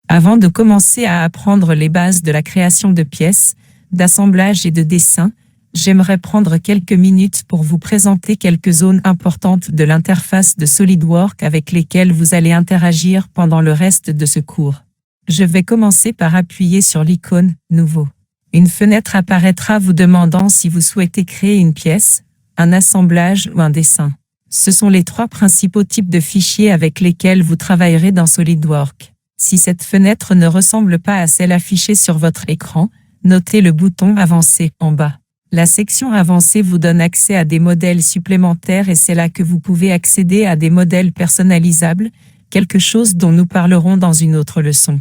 Avant de commencer à apprendre les bases de la création de pièces, d'assemblage et de dessin, j'aimerais prendre quelques minutes pour vous présenter quelques zones importantes de l'interface de SolidWorks avec lesquelles vous allez interagir pendant le reste de ce cours. Je vais commencer par appuyer sur l'icône « Nouveau ». Une fenêtre apparaîtra vous demandant si vous souhaitez créer une pièce, un assemblage ou un dessin. Ce sont les trois principaux types de fichiers avec lesquels vous travaillerez dans SolidWorks. Si cette fenêtre ne ressemble pas à celle affichée sur votre écran, notez le bouton « Avancer » en bas. La section « Avancer » vous donne accès à des modèles supplémentaires et c'est là que vous pouvez accéder à des modèles personnalisables, quelque chose dont nous parlerons dans une autre leçon.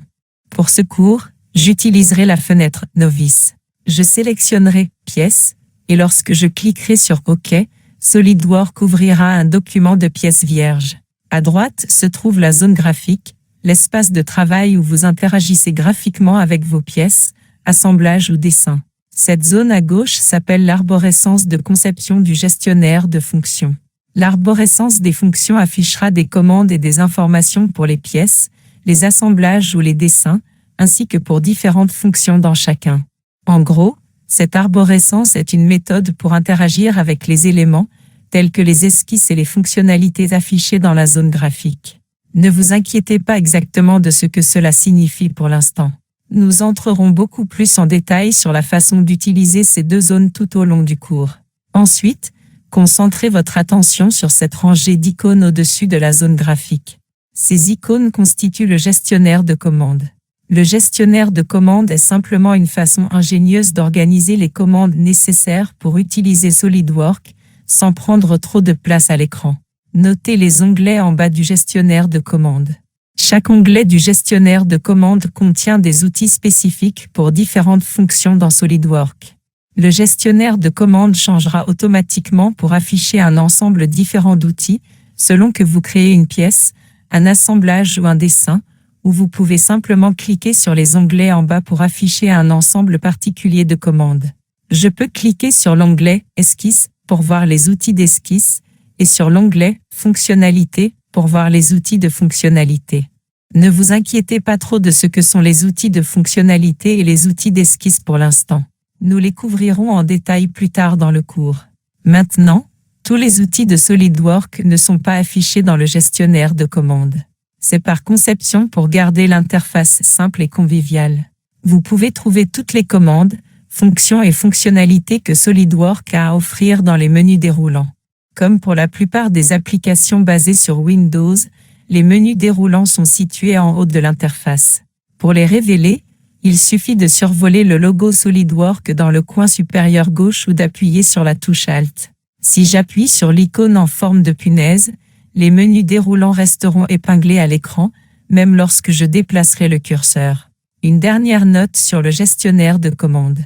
Pour ce cours, j'utiliserai la fenêtre « Novice ». Je sélectionnerai « Pièces » et lorsque je cliquerai sur « OK », SolidWorks ouvrira un document de pièces vierges. À droite se trouve la zone graphique, l'espace de travail où vous interagissez graphiquement avec vos pièces, assemblage ou dessin. Cette zone à gauche s'appelle l'arborescence de conception du gestionnaire de fonctions. L'arborescence des fonctions affichera des commandes et des informations pour les pièces, les assemblages ou les dessins, ainsi que pour différentes fonctions dans chacun. En gros, cette arborescence est une méthode pour interagir avec les éléments, tels que les esquisses et les fonctionnalités affichées dans la zone graphique. Ne vous inquiétez pas exactement de ce que cela signifie pour l'instant. Nous entrerons beaucoup plus en détail sur la façon d'utiliser ces deux zones tout au long du cours. Ensuite, concentrez votre attention sur cette rangée d'icônes au-dessus de la zone graphique. Ces icônes constituent le gestionnaire de commandes. Le gestionnaire de commandes est simplement une façon ingénieuse d'organiser les commandes nécessaires pour utiliser SolidWorks, sans prendre trop de place à l'écran. Notez les onglets en bas du gestionnaire de commandes. Chaque onglet du gestionnaire de commandes contient des outils spécifiques pour différentes fonctions dans SolidWorks. Le gestionnaire de commandes changera automatiquement pour afficher un ensemble différent d'outils, selon que vous créez une pièce, un assemblage ou un dessin, où vous pouvez simplement cliquer sur les onglets en bas pour afficher un ensemble particulier de commandes. Je peux cliquer sur l'onglet « Esquisse » pour voir les outils d'esquisse et sur l'onglet « Fonctionnalités » pour voir les outils de fonctionnalité. Ne vous inquiétez pas trop de ce que sont les outils de fonctionnalité et les outils d'esquisse pour l'instant. Nous les couvrirons en détail plus tard dans le cours. Maintenant, tous les outils de SolidWorks ne sont pas affichés dans le gestionnaire de commandes. C'est par conception pour garder l'interface simple et conviviale. Vous pouvez trouver toutes les commandes, fonctions et fonctionnalités que SolidWorks a à offrir dans les menus déroulants. Comme pour la plupart des applications basées sur Windows, les menus déroulants sont situés en haut de l'interface. Pour les révéler, il suffit de survoler le logo SolidWorks dans le coin supérieur gauche ou d'appuyer sur la touche Alt. Si j'appuie sur l'icône en forme de punaise, les menus déroulants resteront épinglés à l'écran, même lorsque je déplacerai le curseur. Une dernière note sur le gestionnaire de commandes.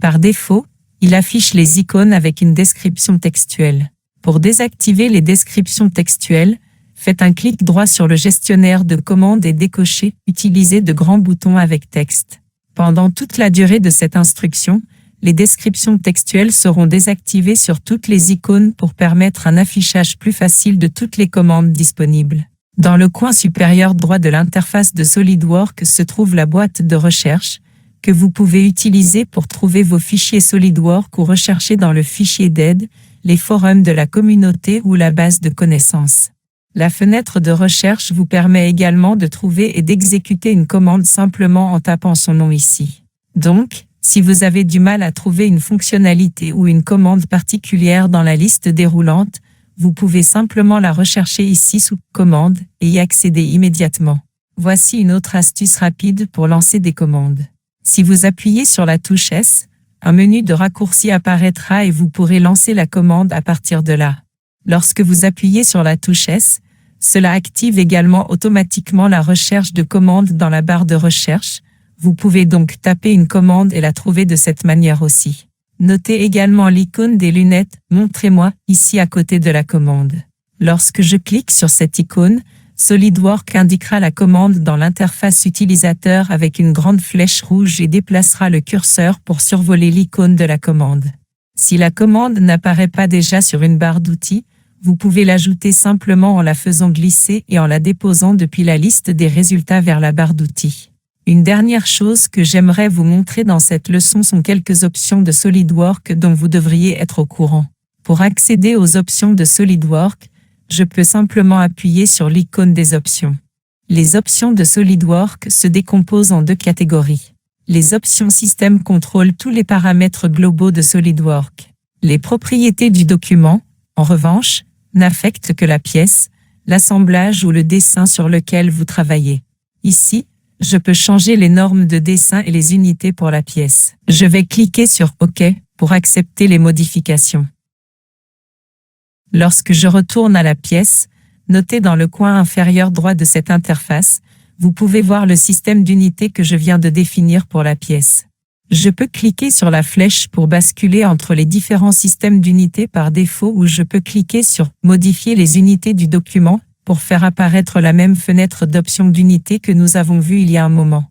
Par défaut, il affiche les icônes avec une description textuelle. Pour désactiver les descriptions textuelles, faites un clic droit sur le gestionnaire de commandes et décochez « Utiliser de grands boutons avec texte ». Pendant toute la durée de cette instruction, les descriptions textuelles seront désactivées sur toutes les icônes pour permettre un affichage plus facile de toutes les commandes disponibles. Dans le coin supérieur droit de l'interface de SolidWorks se trouve la boîte de recherche, que vous pouvez utiliser pour trouver vos fichiers SolidWorks ou rechercher dans le fichier d'aide, les forums de la communauté ou la base de connaissances. La fenêtre de recherche vous permet également de trouver et d'exécuter une commande simplement en tapant son nom ici. Donc, si vous avez du mal à trouver une fonctionnalité ou une commande particulière dans la liste déroulante, vous pouvez simplement la rechercher ici sous « Commande » et y accéder immédiatement. Voici une autre astuce rapide pour lancer des commandes. Si vous appuyez sur la touche S, un menu de raccourci apparaîtra et vous pourrez lancer la commande à partir de là. Lorsque vous appuyez sur la touche S, cela active également automatiquement la recherche de commandes dans la barre de recherche. Vous pouvez donc taper une commande et la trouver de cette manière aussi. Notez également l'icône des lunettes « Montrez-moi » ici à côté de la commande. Lorsque je clique sur cette icône, SolidWorks indiquera la commande dans l'interface utilisateur avec une grande flèche rouge et déplacera le curseur pour survoler l'icône de la commande. Si la commande n'apparaît pas déjà sur une barre d'outils, vous pouvez l'ajouter simplement en la faisant glisser et en la déposant depuis la liste des résultats vers la barre d'outils. Une dernière chose que j'aimerais vous montrer dans cette leçon sont quelques options de SolidWorks dont vous devriez être au courant. Pour accéder aux options de SolidWorks, je peux simplement appuyer sur l'icône des options. Les options de SolidWorks se décomposent en deux catégories. Les options système contrôlent tous les paramètres globaux de SolidWorks. Les propriétés du document, en revanche, n'affectent que la pièce, l'assemblage ou le dessin sur lequel vous travaillez. Ici, je peux changer les normes de dessin et les unités pour la pièce. Je vais cliquer sur OK pour accepter les modifications. Lorsque je retourne à la pièce, notez dans le coin inférieur droit de cette interface, vous pouvez voir le système d'unités que je viens de définir pour la pièce. Je peux cliquer sur la flèche pour basculer entre les différents systèmes d'unités par défaut ou je peux cliquer sur « Modifier les unités du document » pour faire apparaître la même fenêtre d'options d'unités que nous avons vue il y a un moment.